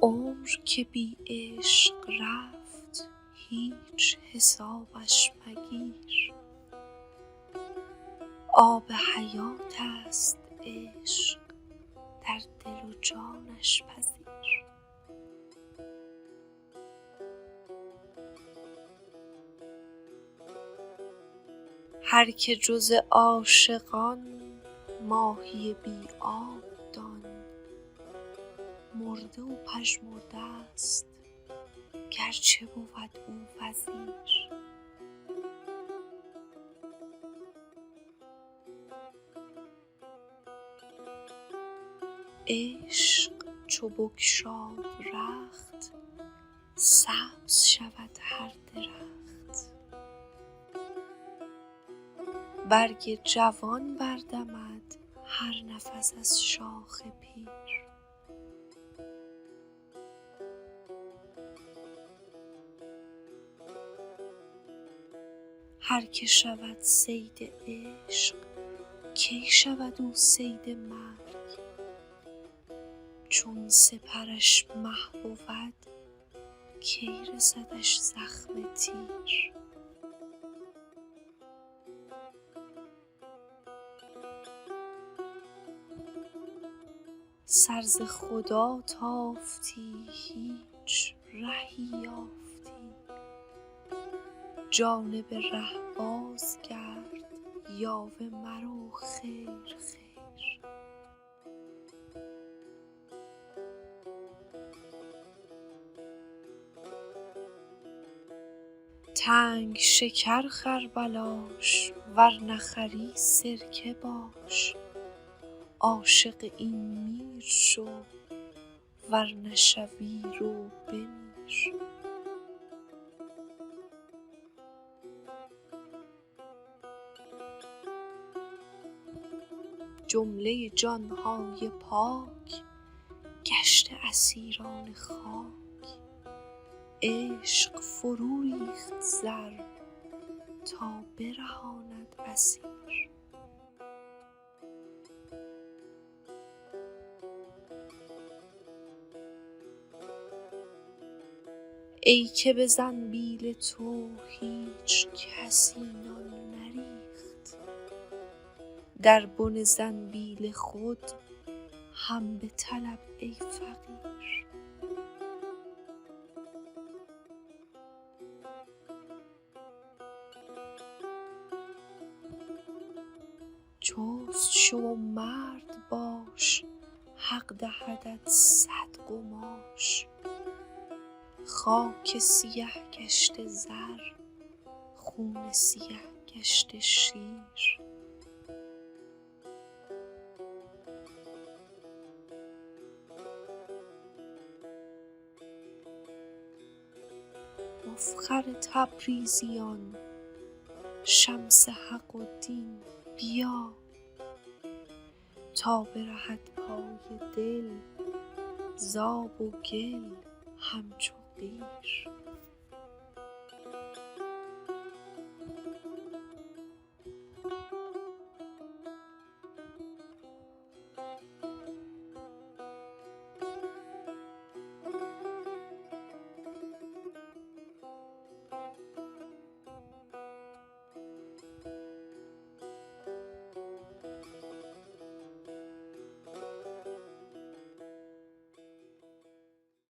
عمر که بی عشق رفت هیچ حسابش مگیر، آب حیات است عشق در دل و جانش پذیر. هر که جز عاشقان ماهی بی آب دان، مرده و پژمرده است گرچه بود او وزیر. عشق چو بگشاد رخت سبز شود هر درخت، برگ جوان بردمد هر نفس از شاخ پیر. هر که شود صید عشق کی شود او صید مرگ، چون سپرش مه بود کی رسدش زخم تیر. سر ز خدا تافتی هیچ رهی یافتی، جانب ره بازگرد یاوه مرو خیر خیر. تنگ شکر خر بلاش ور نخری سرکه باش، عاشق این میر شو ور نشوی رو بمیر. جمله جانهای پاک گشته اسیران خاک، عشق فرو ریخت زر تا برهاند اسیر. ای که به زنبیل تو هیچ کسی نان نریخت، در بن زنبیل خود هم بطلب ای فقیر. چست شو و مرد باش حق دهدت 100 قماش، خاک سیه گشته زر خون سیه گشته شیر. مفخر تبریزیان شمس حق و دین بیا، تا برهد پای دل ز آب و گل همچو قیر.